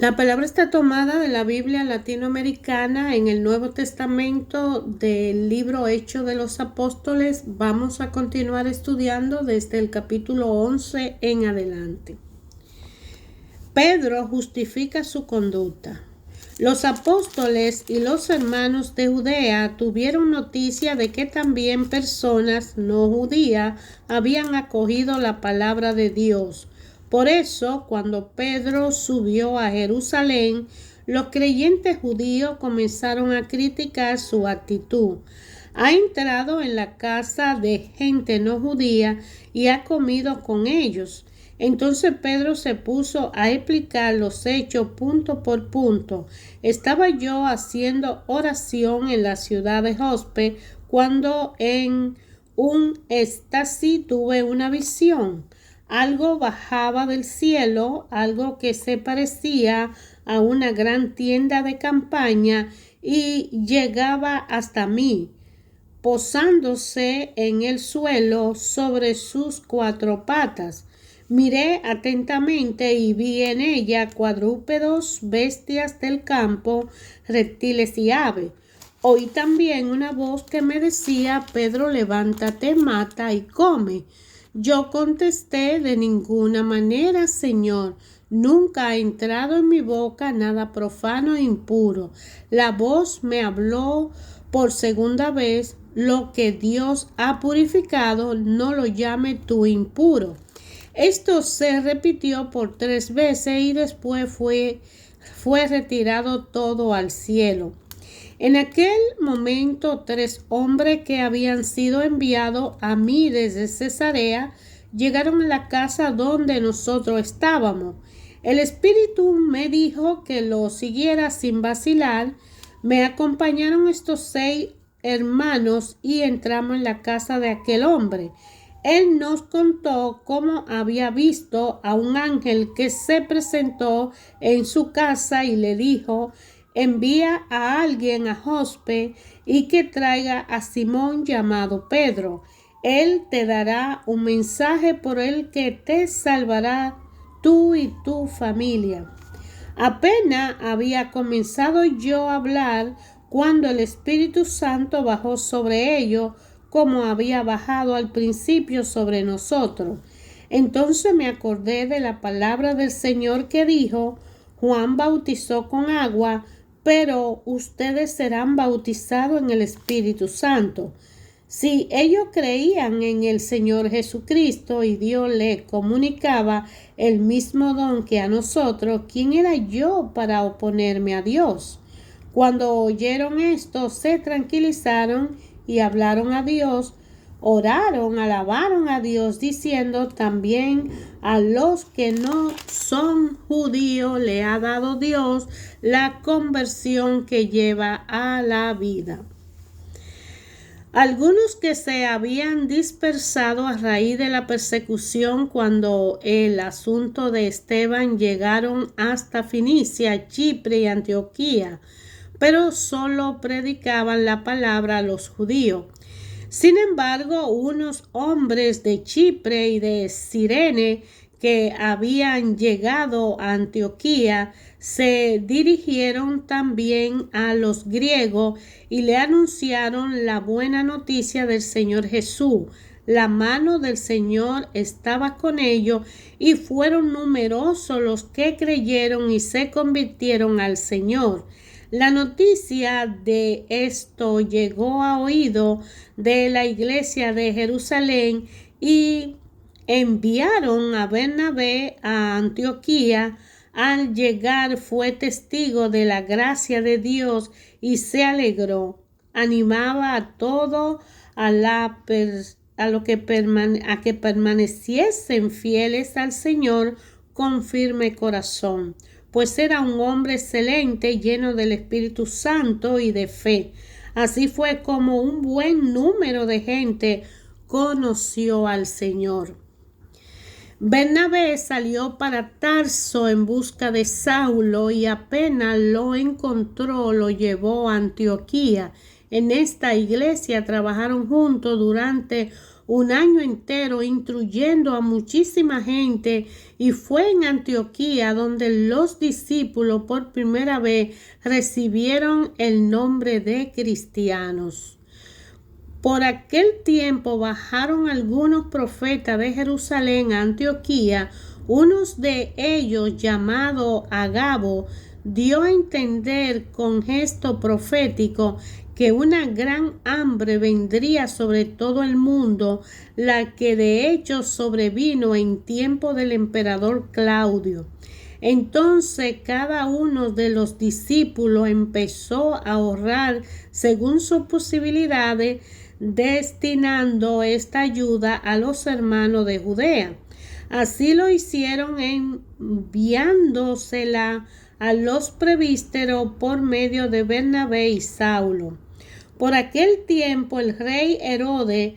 La palabra está tomada de la Biblia latinoamericana en el Nuevo Testamento del libro Hechos de los Apóstoles. Vamos a continuar estudiando desde el capítulo 11 en adelante. Pedro justifica su conducta. Los apóstoles y los hermanos de Judea tuvieron noticia de que también personas no judías habían acogido la palabra de Dios. Por eso, cuando Pedro subió a Jerusalén, los creyentes judíos comenzaron a criticar su actitud. Ha entrado en la casa de gente no judía y ha comido con ellos. Entonces Pedro se puso a explicar los hechos punto por punto. Estaba yo haciendo oración en la ciudad de Jope cuando en un éxtasis tuve una visión. Algo bajaba del cielo, algo que se parecía a una gran tienda de campaña y llegaba hasta mí, posándose en el suelo sobre sus cuatro patas. Miré atentamente y vi en ella cuadrúpedos, bestias del campo, reptiles y aves. Oí también una voz que me decía: Pedro, levántate, mata y come. Yo contesté: de ninguna manera, Señor. Nunca ha entrado en mi boca nada profano e impuro. La voz me habló por segunda vez: lo que Dios ha purificado, no lo llame tú impuro. Esto se repitió por 3 veces y después fue retirado todo al cielo. En aquel momento 3 hombres que habían sido enviados a mí desde Cesarea llegaron a la casa donde nosotros estábamos. El Espíritu me dijo que lo siguiera sin vacilar. Me acompañaron estos 6 hermanos y entramos en la casa de aquel hombre. Él nos contó cómo había visto a un ángel que se presentó en su casa y le dijo: envía a alguien a Jope y que traiga a Simón llamado Pedro. Él te dará un mensaje por el que te salvará tú y tu familia. Apenas había comenzado yo a hablar cuando el Espíritu Santo bajó sobre ellos, como había bajado al principio sobre nosotros. Entonces me acordé de la palabra del Señor que dijo: Juan bautizó con agua, pero ustedes serán bautizados en el Espíritu Santo. Si ellos creían en el Señor Jesucristo y Dios le comunicaba el mismo don que a nosotros, ¿quién era yo para oponerme a Dios? Cuando oyeron esto, se tranquilizaron y hablaron a Dios, oraron, alabaron a Dios, diciendo: también a los que no son judíos le ha dado Dios la conversión que lleva a la vida. Algunos que se habían dispersado a raíz de la persecución cuando el asunto de Esteban llegaron hasta Fenicia, Chipre y Antioquía, pero solo predicaban la palabra a los judíos. Sin embargo, unos hombres de Chipre y de Cirene que habían llegado a Antioquía se dirigieron también a los griegos y le anunciaron la buena noticia del Señor Jesús. La mano del Señor estaba con ellos y fueron numerosos los que creyeron y se convirtieron al Señor. La noticia de esto llegó a oído de la iglesia de Jerusalén y enviaron a Bernabé a Antioquía. Al llegar fue testigo de la gracia de Dios y se alegró. Animaba a todo a que permaneciesen fieles al Señor con firme corazón, pues era un hombre excelente, lleno del Espíritu Santo y de fe. Así fue como un buen número de gente conoció al Señor. Bernabé salió para Tarso en busca de Saulo y apenas lo encontró, lo llevó a Antioquía. En esta iglesia trabajaron juntos durante un año entero instruyendo a muchísima gente, y fue en Antioquía donde los discípulos por primera vez recibieron el nombre de cristianos. Por aquel tiempo bajaron algunos profetas de Jerusalén a Antioquía. Uno de ellos, llamado Agabo, dio a entender con gesto profético que una gran hambre vendría sobre todo el mundo, la que de hecho sobrevino en tiempo del emperador Claudio. Entonces cada uno de los discípulos empezó a ahorrar según sus posibilidades, destinando esta ayuda a los hermanos de Judea. Así lo hicieron enviándosela a los presbíteros por medio de Bernabé y Saulo. Por aquel tiempo el rey Herodes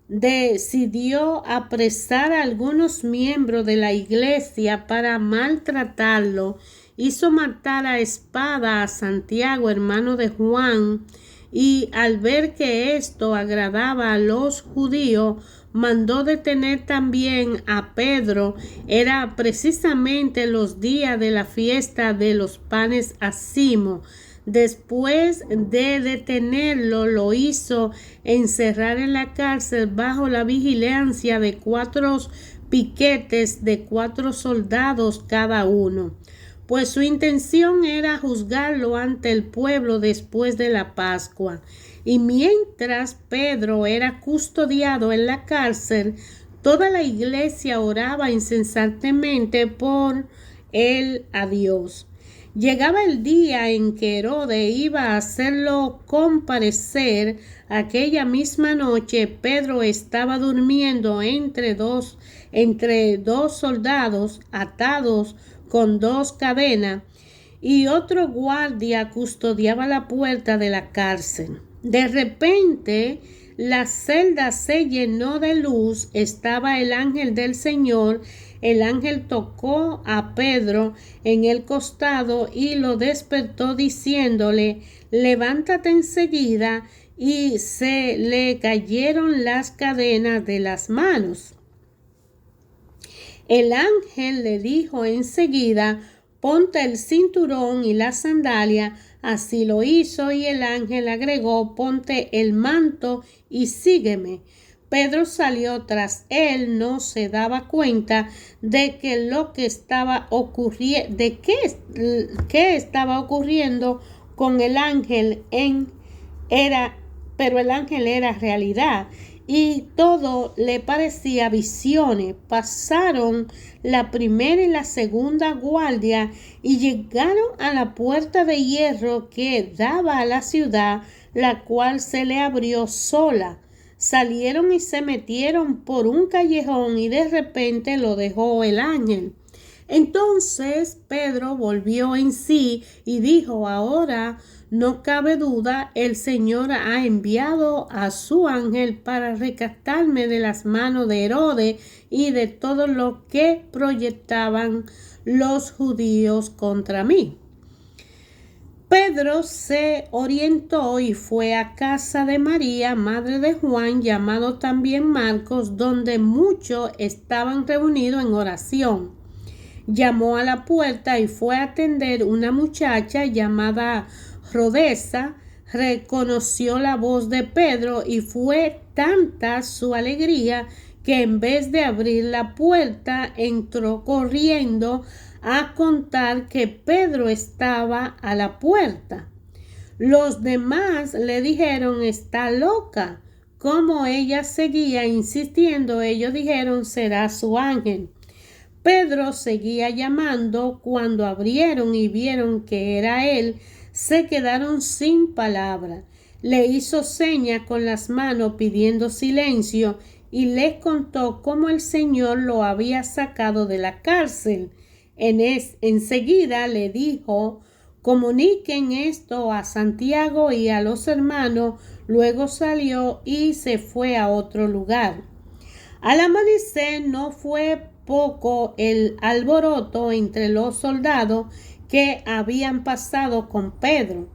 decidió apresar a algunos miembros de la iglesia para maltratarlo. Hizo matar a espada a Santiago, hermano de Juan, y al ver que esto agradaba a los judíos, mandó detener también a Pedro. Era precisamente los días de la fiesta de los panes ácimos. Después de detenerlo, lo hizo encerrar en la cárcel bajo la vigilancia de 4 piquetes de 4 soldados cada uno, pues su intención era juzgarlo ante el pueblo después de la Pascua. Y mientras Pedro era custodiado en la cárcel, toda la iglesia oraba incesantemente por él a Dios. Llegaba el día en que Herodes iba a hacerlo comparecer. Aquella misma noche Pedro estaba durmiendo entre dos soldados atados con 2 cadenas, y otro guardia custodiaba la puerta de la cárcel. De repente la celda se llenó de luz. Estaba el ángel del Señor. El ángel tocó a Pedro en el costado y lo despertó diciéndole: levántate enseguida. Y se le cayeron las cadenas de las manos. El ángel le dijo enseguida: ponte el cinturón y la sandalia. Así lo hizo, y el ángel agregó: ponte el manto y sígueme. Pedro salió tras él. No se daba cuenta de que lo que estaba ocurriendo, qué estaba ocurriendo con el ángel pero el ángel era realidad, y todo le parecía visiones. Pasaron la primera y la segunda guardia y llegaron a la puerta de hierro que daba a la ciudad, la cual se le abrió sola. Salieron y se metieron por un callejón, y de repente lo dejó el ángel. Entonces Pedro volvió en sí y dijo: ahora no cabe duda, el Señor ha enviado a su ángel para rescatarme de las manos de Herodes y de todo lo que proyectaban los judíos contra mí. Pedro se orientó y fue a casa de María, madre de Juan, llamado también Marcos, donde muchos estaban reunidos en oración. Llamó a la puerta y fue a atender una muchacha llamada Rodesa. Reconoció la voz de Pedro, y fue tanta su alegría que en vez de abrir la puerta entró corriendo a contar que Pedro estaba a la puerta. Los demás le dijeron: está loca. Como ella seguía insistiendo, ellos dijeron: será su ángel. Pedro seguía llamando. Cuando abrieron y vieron que era él, se quedaron sin palabra. Le hizo señas con las manos pidiendo silencio, y les contó cómo el Señor lo había sacado de la cárcel. Enseguida le dijo: comuniquen esto a Santiago y a los hermanos. Luego salió y se fue a otro lugar. Al amanecer no fue poco el alboroto entre los soldados que habían pasado con Pedro.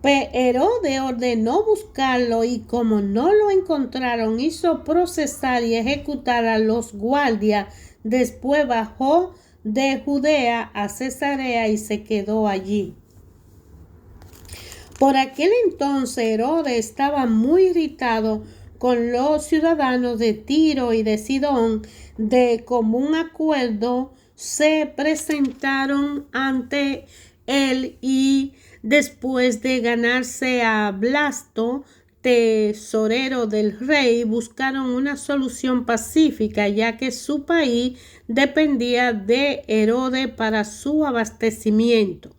Herodes ordenó buscarlo y como no lo encontraron, hizo procesar y ejecutar a los guardias. Después bajó de Judea a Cesarea y se quedó allí. Por aquel entonces Herodes estaba muy irritado con los ciudadanos de Tiro y de Sidón. De común acuerdo se presentaron ante él y después de ganarse a Blasto, tesorero del rey, buscaron una solución pacífica, ya que su país dependía de Herodes para su abastecimiento.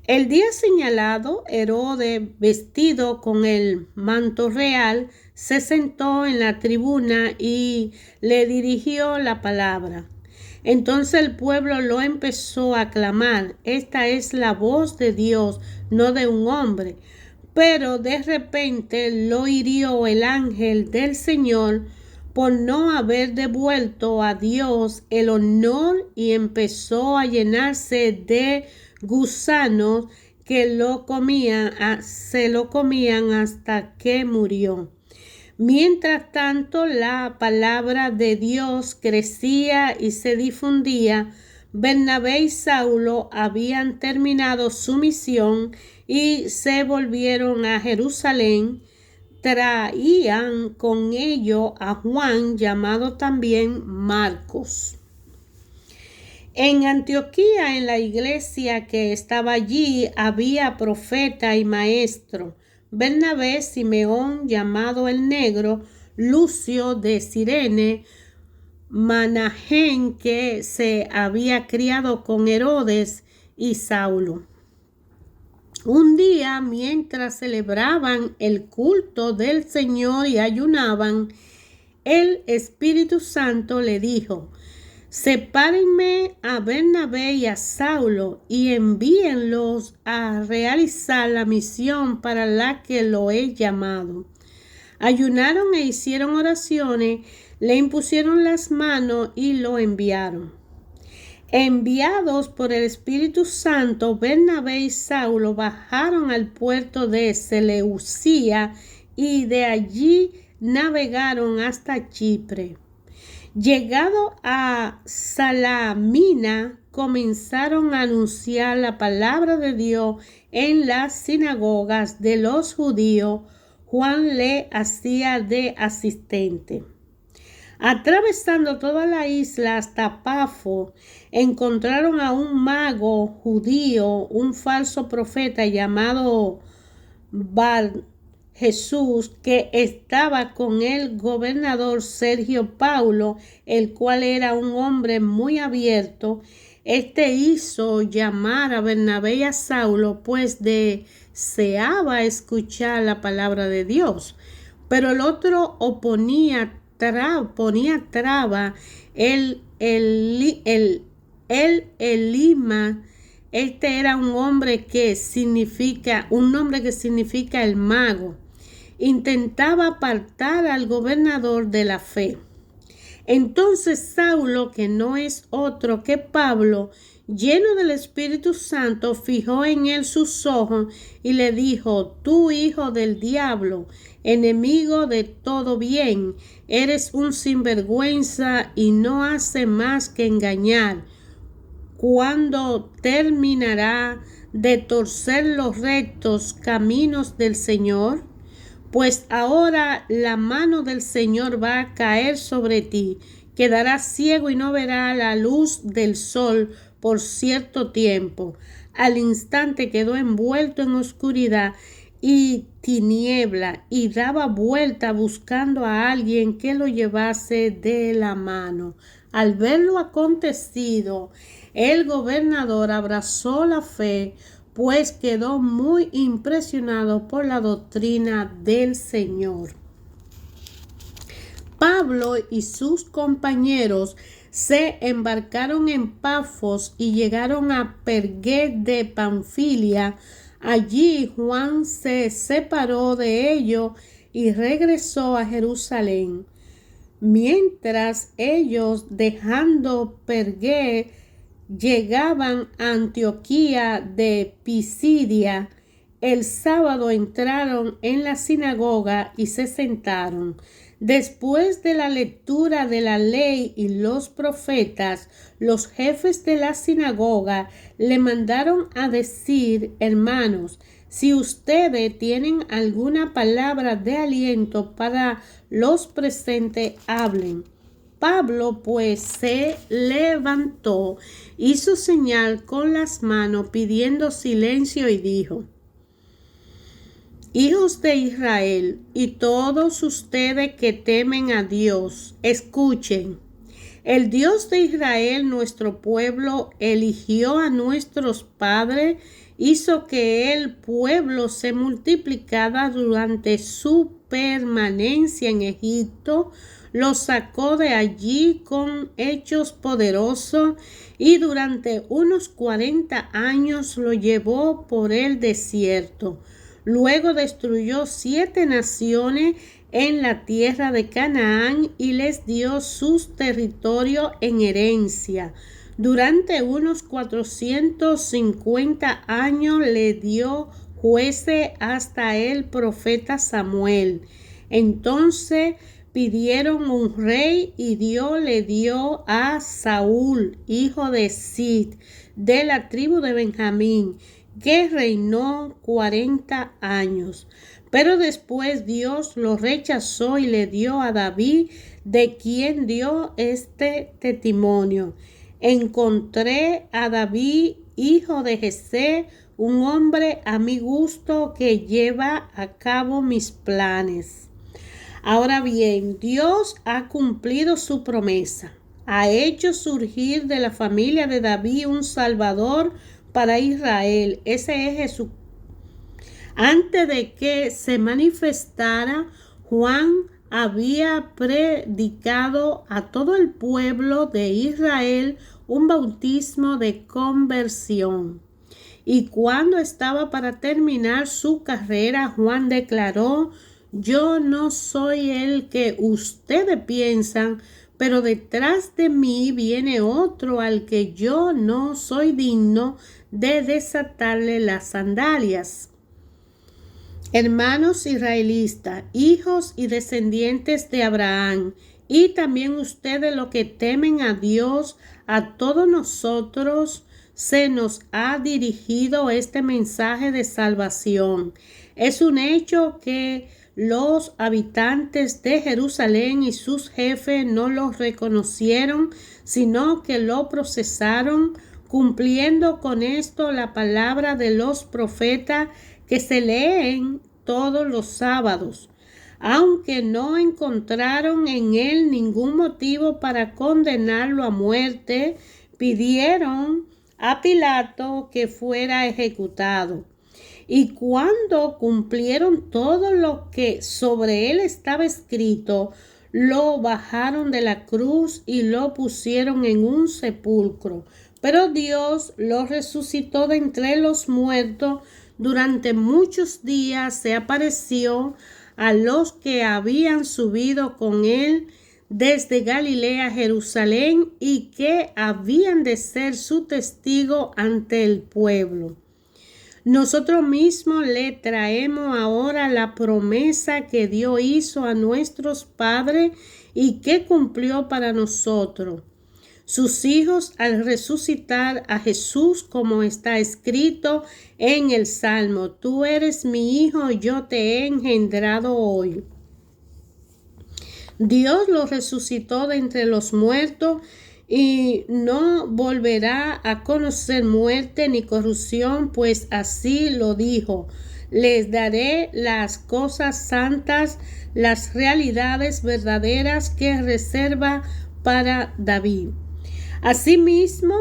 El día señalado, Herodes, vestido con el manto real, se sentó en la tribuna y le dirigió la palabra. Entonces el pueblo lo empezó a aclamar: esta es la voz de Dios, no de un hombre. Pero de repente lo hirió el ángel del Señor por no haber devuelto a Dios el honor y empezó a llenarse de gusanos que se lo comían hasta que murió. Mientras tanto, la palabra de Dios crecía y se difundía. Bernabé y Saulo habían terminado su misión y se volvieron a Jerusalén. Traían con ellos a Juan, llamado también Marcos. En Antioquía, en la iglesia que estaba allí, había profeta y maestro: Bernabé, Simeón, llamado el Negro, Lucio de Cirene, Manaén, que se había criado con Herodes, y Saulo. Un día, mientras celebraban el culto del Señor y ayunaban, el Espíritu Santo le dijo: sepárenme a Bernabé y a Saulo y envíenlos a realizar la misión para la que lo he llamado. Ayunaron e hicieron oraciones, le impusieron las manos y lo enviaron. Enviados por el Espíritu Santo, Bernabé y Saulo bajaron al puerto de Seleucía y de allí navegaron hasta Chipre. Llegado a Salamina, comenzaron a anunciar la palabra de Dios en las sinagogas de los judíos. Juan le hacía de asistente. Atravesando toda la isla hasta Pafo, encontraron a un mago judío, un falso profeta llamado Bar Jesús, que estaba con el gobernador Sergio Paulo, el cual era un hombre muy abierto. Este hizo llamar a Bernabé y a Saulo, pues deseaba escuchar la palabra de Dios. Pero el otro ponía traba, el Elima. Este era un nombre que significa el mago. Intentaba apartar al gobernador de la fe. Entonces Saulo, que no es otro que Pablo, lleno del Espíritu Santo, fijó en él sus ojos y le dijo: tú, hijo del diablo, enemigo de todo bien, eres un sinvergüenza y no hace más que engañar. ¿Cuándo terminará de torcer los rectos caminos del Señor? Pues ahora la mano del Señor va a caer sobre ti. Quedarás ciego y no verás la luz del sol por cierto tiempo. Al instante quedó envuelto en oscuridad y tiniebla y daba vuelta buscando a alguien que lo llevase de la mano. Al ver lo acontecido, el gobernador abrazó la fe, pues quedó muy impresionado por la doctrina del Señor. Pablo y sus compañeros se embarcaron en Pafos y llegaron a Pergué de Panfilia. Allí Juan se separó de ellos y regresó a Jerusalén. Mientras ellos, dejando Pergué, llegaban a Antioquía de Pisidia, el sábado entraron en la sinagoga y se sentaron. Después de la lectura de la ley y los profetas, los jefes de la sinagoga le mandaron a decir: hermanos, si ustedes tienen alguna palabra de aliento para los presentes, hablen. Pablo pues se levantó, hizo señal con las manos pidiendo silencio y dijo: hijos de Israel y todos ustedes que temen a Dios, escuchen. El Dios de Israel, nuestro pueblo, eligió a nuestros padres, hizo que el pueblo se multiplicara durante su permanencia en Egipto, los sacó de allí con hechos poderosos y durante unos 40 años lo llevó por el desierto. Luego destruyó 7 naciones en la tierra de Canaán y les dio sus territorios en herencia. Durante unos 450 años le dio jueces hasta el profeta Samuel. Entonces pidieron un rey y Dios le dio a Saúl, hijo de Cis, de la tribu de Benjamín, que reinó 40 años. Pero después Dios lo rechazó y le dio a David, de quien dio este testimonio: encontré a David, hijo de Jesé, un hombre a mi gusto que lleva a cabo mis planes. Ahora bien, Dios ha cumplido su promesa. Ha hecho surgir de la familia de David un Salvador para Israel. Ese es Jesús. Antes de que se manifestara, Juan había predicado a todo el pueblo de Israel un bautismo de conversión. Y cuando estaba para terminar su carrera, Juan declaró: yo no soy el que ustedes piensan, pero detrás de mí viene otro al que yo no soy digno de desatarle las sandalias. Hermanos israelitas, hijos y descendientes de Abraham, y también ustedes los que temen a Dios, a todos nosotros se nos ha dirigido este mensaje de salvación. Es un hecho que los habitantes de Jerusalén y sus jefes no lo reconocieron, sino que lo procesaron, cumpliendo con esto la palabra de los profetas que se leen todos los sábados. Aunque no encontraron en él ningún motivo para condenarlo a muerte, pidieron a Pilato que fuera ejecutado. Y cuando cumplieron todo lo que sobre él estaba escrito, lo bajaron de la cruz y lo pusieron en un sepulcro. Pero Dios lo resucitó de entre los muertos. Durante muchos días se apareció a los que habían subido con él desde Galilea a Jerusalén y que habían de ser su testigo ante el pueblo. Nosotros mismos le traemos ahora la promesa que Dios hizo a nuestros padres y que cumplió para nosotros, sus hijos, al resucitar a Jesús, como está escrito en el Salmo: tú eres mi hijo, yo te he engendrado hoy. Dios lo resucitó de entre los muertos y no volverá a conocer muerte ni corrupción, pues así lo dijo: les daré las cosas santas, las realidades verdaderas que reserva para David. Asimismo,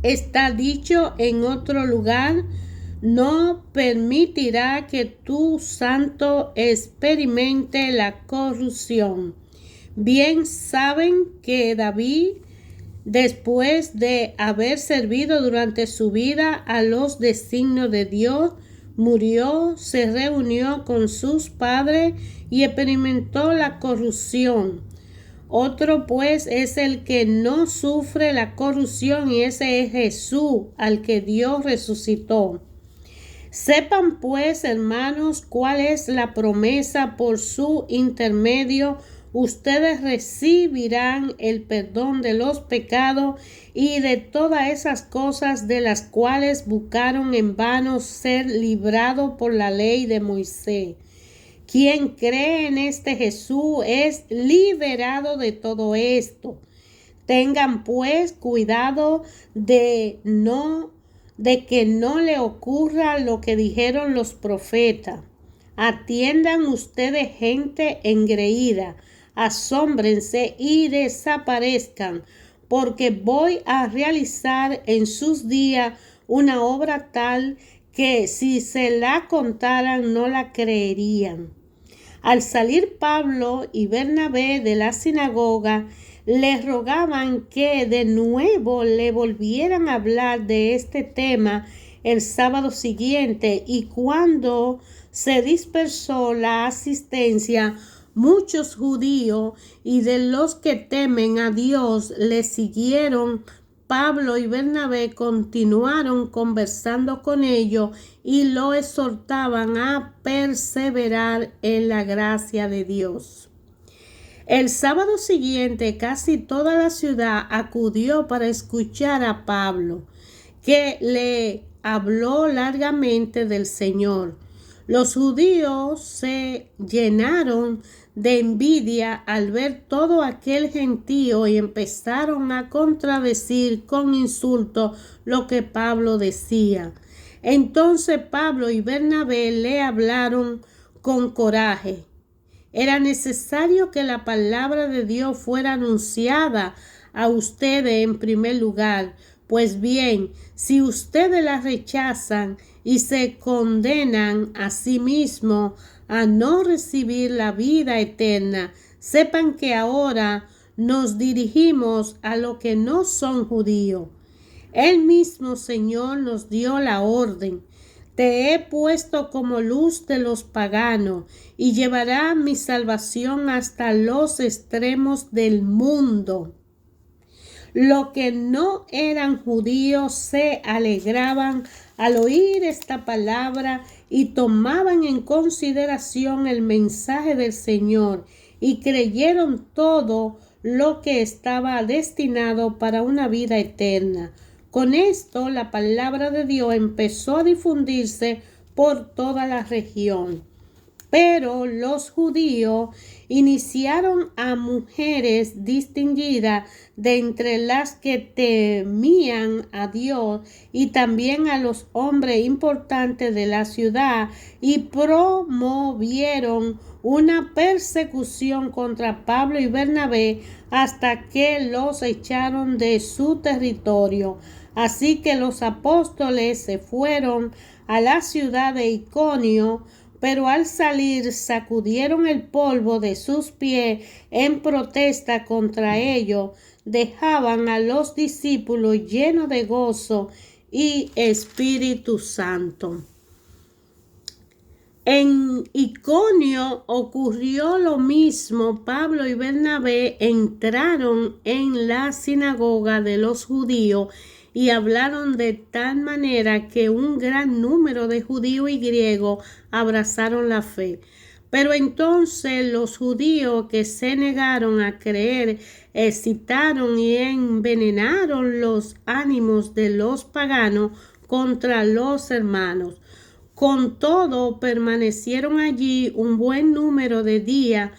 está dicho en otro lugar: no permitirá que tu santo experimente la corrupción. Bien saben que David, después de haber servido durante su vida a los designios de Dios, murió, se reunió con sus padres y experimentó la corrupción. Otro pues es el que no sufre la corrupción, y ese es Jesús, al que Dios resucitó. Sepan pues, hermanos, cuál es la promesa. Por su intermedio ustedes recibirán el perdón de los pecados y de todas esas cosas de las cuales buscaron en vano ser librados por la ley de Moisés. Quien cree en este Jesús es liberado de todo esto. Tengan pues cuidado de que no le ocurra lo que dijeron los profetas. Atiendan ustedes, gente engreída, asómbrense y desaparezcan, porque voy a realizar en sus días una obra tal que si se la contaran no la creerían. Al salir Pablo y Bernabé de la sinagoga, les rogaban que de nuevo le volvieran a hablar de este tema el sábado siguiente, y cuando se dispersó la asistencia, muchos judíos y de los que temen a Dios le siguieron. Pablo y Bernabé continuaron conversando con ellos y lo exhortaban a perseverar en la gracia de Dios. El sábado siguiente casi toda la ciudad acudió para escuchar a Pablo, que le habló largamente del Señor. Los judíos se llenaron de envidia al ver todo aquel gentío y empezaron a contradecir con insultos lo que Pablo decía. Entonces Pablo y Bernabé le hablaron con coraje. Era necesario que la palabra de Dios fuera anunciada a ustedes en primer lugar. Pues bien, si ustedes la rechazan y se condenan a sí mismos a no recibir la vida eterna, sepan que ahora nos dirigimos a los que no son judíos. El mismo Señor nos dio la orden: te he puesto como luz de los paganos, y llevará mi salvación hasta los extremos del mundo. Los que no eran judíos se alegraban al oír esta palabra y tomaban en consideración el mensaje del Señor y creyeron todo lo que estaba destinado para una vida eterna. Con esto, la palabra de Dios empezó a difundirse por toda la región. Pero los judíos iniciaron a mujeres distinguidas de entre las que temían a Dios y también a los hombres importantes de la ciudad, y promovieron una persecución contra Pablo y Bernabé hasta que los echaron de su territorio. Así que los apóstoles se fueron a la ciudad de Iconio, pero al salir sacudieron el polvo de sus pies en protesta contra ellos. Dejaban a los discípulos llenos de gozo y Espíritu Santo. En Iconio ocurrió lo mismo. Pablo y Bernabé entraron en la sinagoga de los judíos y hablaron de tal manera que un gran número de judíos y griegos abrazaron la fe. Pero entonces los judíos que se negaron a creer excitaron y envenenaron los ánimos de los paganos contra los hermanos. Con todo, permanecieron allí un buen número de días,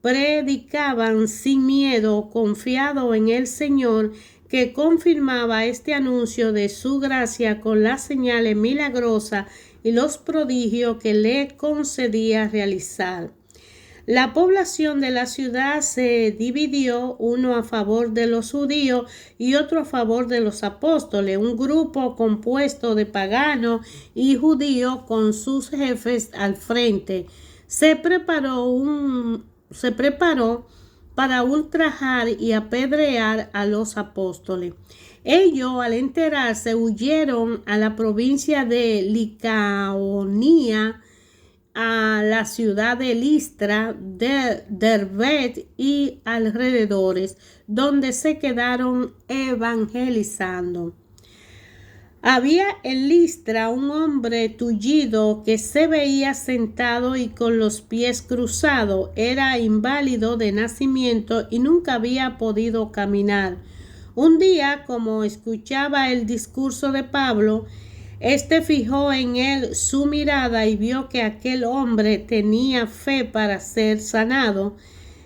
predicaban sin miedo, confiado en el Señor, que confirmaba este anuncio de su gracia con las señales milagrosas y los prodigios que le concedía realizar. La población de la ciudad se dividió, uno a favor de los judíos y otro a favor de los apóstoles, un grupo compuesto de paganos y judíos con sus jefes al frente. Se preparó para ultrajar y apedrear a los apóstoles. Ellos, al enterarse, huyeron a la provincia de Licaonia, a la ciudad de Listra, de Derbe y alrededores, donde se quedaron evangelizando. Había en Listra un hombre tullido que se veía sentado y con los pies cruzados. Era inválido de nacimiento y nunca había podido caminar. Un día, como escuchaba el discurso de Pablo, este fijó en él su mirada y vio que aquel hombre tenía fe para ser sanado.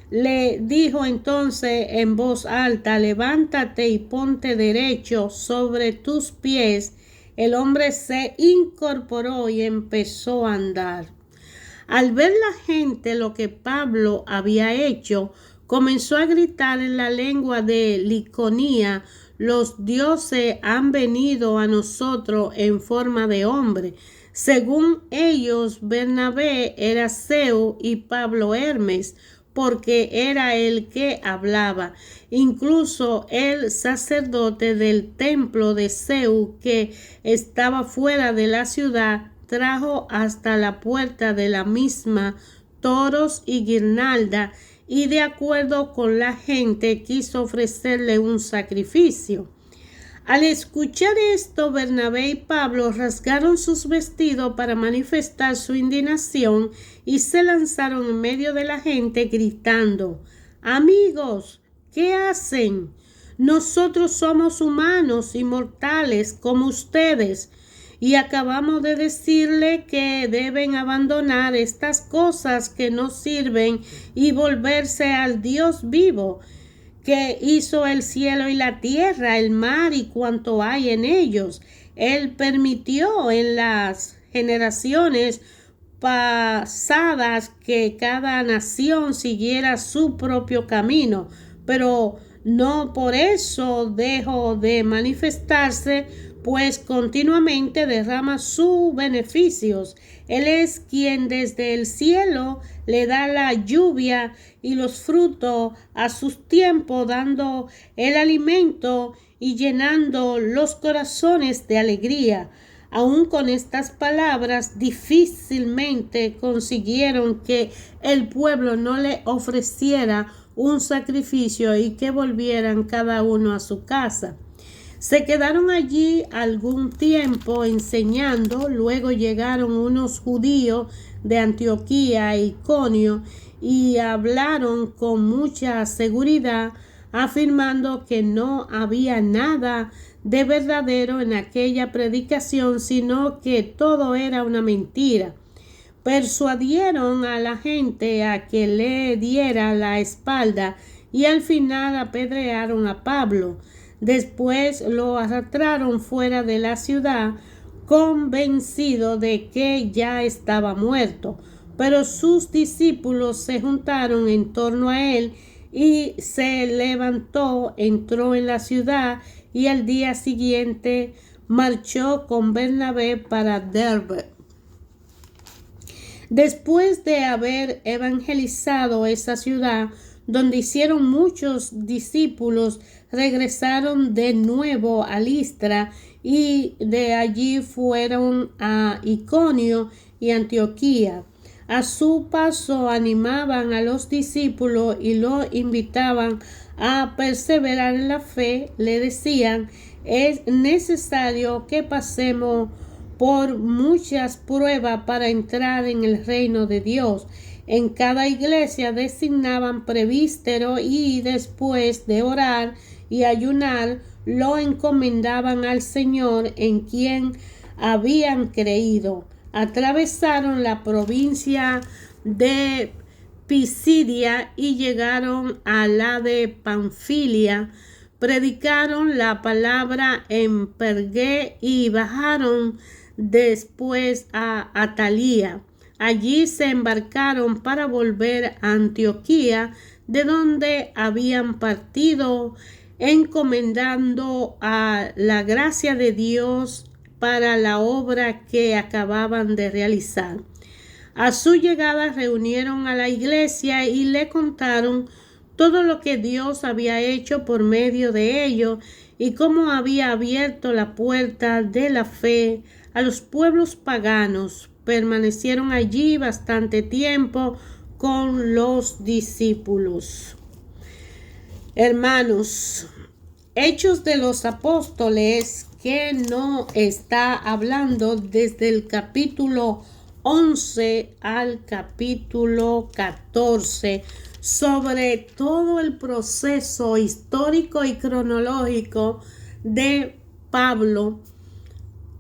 Le dijo entonces en voz alta: levántate y ponte derecho sobre tus pies. El hombre se incorporó y empezó a andar. Al ver la gente lo que Pablo había hecho, comenzó a gritar en la lengua de Liconía: los dioses han venido a nosotros en forma de hombre. Según ellos, Bernabé era Zeus y Pablo Hermes, porque era el que hablaba. Incluso el sacerdote del templo de Zeus, que estaba fuera de la ciudad, trajo hasta la puerta de la misma toros y guirnalda, y de acuerdo con la gente quiso ofrecerle un sacrificio. Al escuchar esto, Bernabé y Pablo rasgaron sus vestidos para manifestar su indignación y se lanzaron en medio de la gente gritando: amigos, ¿qué hacen? Nosotros somos humanos y mortales como ustedes, y acabamos de decirle que deben abandonar estas cosas que no sirven y volverse al Dios vivo, que hizo el cielo y la tierra, el mar y cuanto hay en ellos. Él permitió en las generaciones pasadas que cada nación siguiera su propio camino, pero no por eso dejó de manifestarse, pues continuamente derrama sus beneficios. Él es quien desde el cielo le da la lluvia y los frutos a sus tiempos, dando el alimento y llenando los corazones de alegría. Aún con estas palabras difícilmente consiguieron que el pueblo no le ofreciera un sacrificio y que volvieran cada uno a su casa. Se quedaron allí algún tiempo enseñando. Luego llegaron unos judíos de Antioquía e Iconio y hablaron con mucha seguridad, afirmando que no había nada de verdadero en aquella predicación, sino que todo era una mentira. Persuadieron a la gente a que le diera la espalda y al final apedrearon a Pablo. Después lo arrastraron fuera de la ciudad, convencido de que ya estaba muerto. Pero sus discípulos se juntaron en torno a él y se levantó, entró en la ciudad y al día siguiente marchó con Bernabé para Derbe. Después de haber evangelizado esa ciudad, donde hicieron muchos discípulos, regresaron de nuevo a Listra y de allí fueron a Iconio y Antioquía. A su paso animaban a los discípulos y los invitaban a perseverar en la fe. Le decían: es necesario que pasemos por muchas pruebas para entrar en el reino de Dios. En cada iglesia designaban presbítero y después de orar y ayunar lo encomendaban al Señor en quien habían creído. Atravesaron la provincia de Pisidia y llegaron a la de Panfilia. Predicaron la palabra en Pergué y bajaron después a Atalía. Allí se embarcaron para volver a Antioquía, de donde habían partido, encomendando a la gracia de Dios para la obra que acababan de realizar. A su llegada reunieron a la iglesia y le contaron todo lo que Dios había hecho por medio de ellos y cómo había abierto la puerta de la fe a los pueblos paganos. Permanecieron allí bastante tiempo con los discípulos. Hermanos, Hechos de los Apóstoles, qué no está hablando desde el capítulo 11 al capítulo 14 sobre todo el proceso histórico y cronológico de Pablo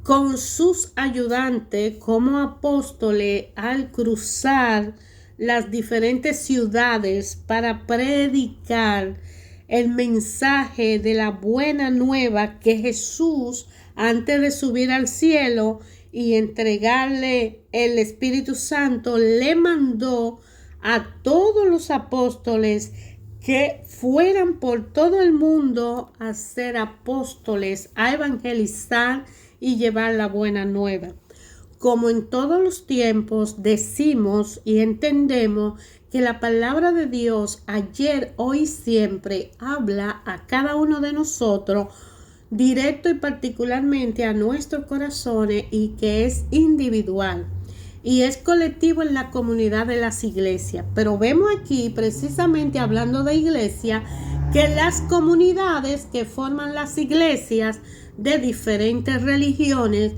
con sus ayudantes como apóstoles al cruzar las diferentes ciudades para predicar el mensaje de la buena nueva que Jesús, antes de subir al cielo y entregarle el Espíritu Santo, le mandó a todos los apóstoles que fueran por todo el mundo a ser apóstoles, a evangelizar y llevar la buena nueva. Como en todos los tiempos decimos y entendemos que la palabra de Dios ayer, hoy y siempre habla a cada uno de nosotros directo y particularmente a nuestros corazones, y que es individual y es colectivo en la comunidad de las iglesias. Pero vemos aquí, precisamente hablando de iglesia, que las comunidades que forman las iglesias de diferentes religiones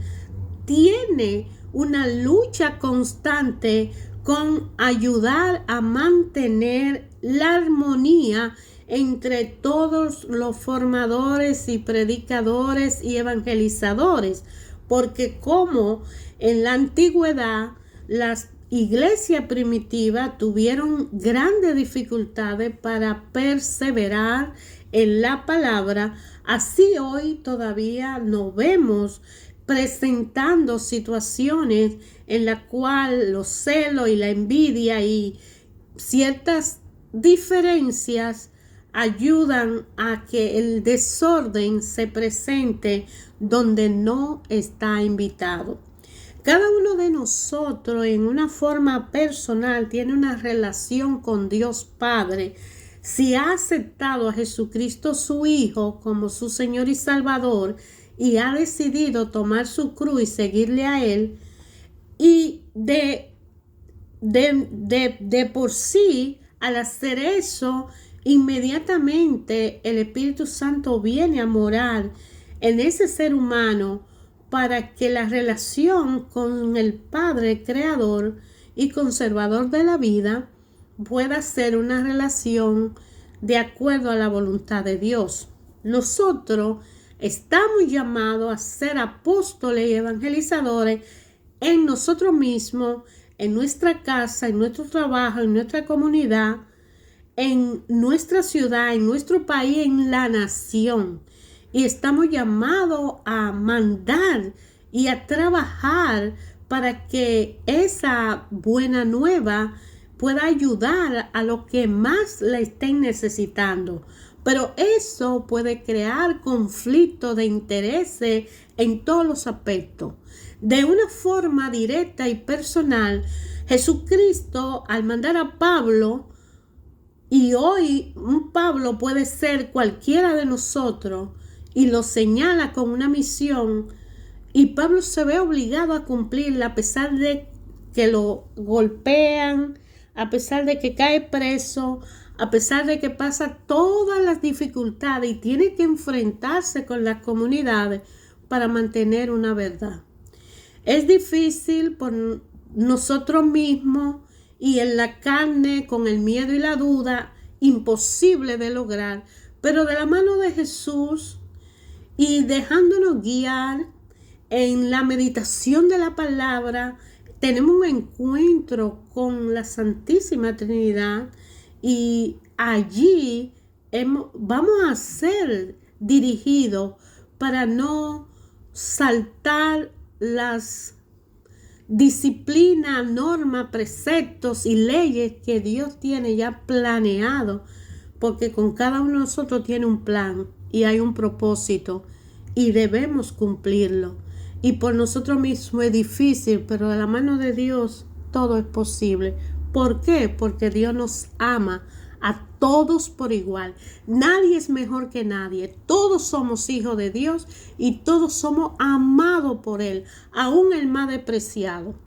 tiene una lucha constante con ayudar a mantener la armonía entre todos los formadores y predicadores y evangelizadores, porque como en la antigüedad las iglesias primitivas tuvieron grandes dificultades para perseverar en la palabra, así hoy todavía nos vemos presentando situaciones en las cuales los celos y la envidia y ciertas diferencias ayudan a que el desorden se presente donde no está invitado. Cada uno de nosotros en una forma personal tiene una relación con Dios Padre. Si ha aceptado a Jesucristo su Hijo como su Señor y Salvador y ha decidido tomar su cruz y seguirle a Él, y de por sí, al hacer eso, inmediatamente el Espíritu Santo viene a morar en ese ser humano para que la relación con el Padre Creador y Conservador de la vida pueda ser una relación de acuerdo a la voluntad de Dios. Nosotros estamos llamados a ser apóstoles y evangelizadores en nosotros mismos, en nuestra casa, en nuestro trabajo, en nuestra comunidad, en nuestra ciudad, en nuestro país, en la nación. Y estamos llamados a mandar y a trabajar para que esa buena nueva pueda ayudar a los que más la estén necesitando. Pero eso puede crear conflicto de intereses en todos los aspectos. De una forma directa y personal, Jesucristo, al mandar a Pablo, y hoy un Pablo puede ser cualquiera de nosotros, y lo señala con una misión, y Pablo se ve obligado a cumplirla a pesar de que lo golpean, a pesar de que cae preso, a pesar de que pasa todas las dificultades y tiene que enfrentarse con las comunidades para mantener una verdad. Es difícil por nosotros mismos y en la carne, con el miedo y la duda, imposible de lograr, pero de la mano de Jesús y dejándonos guiar en la meditación de la palabra, tenemos un encuentro con la Santísima Trinidad, y allí vamos a ser dirigidos para no saltar las disciplinas, normas, preceptos y leyes que Dios tiene ya planeado, porque con cada uno de nosotros tiene un plan y hay un propósito y debemos cumplirlo. Y por nosotros mismos es difícil, pero de la mano de Dios todo es posible. ¿Por qué? Porque Dios nos ama a todos por igual. Nadie es mejor que nadie. Todos somos hijos de Dios y todos somos amados por Él, aún el más despreciado.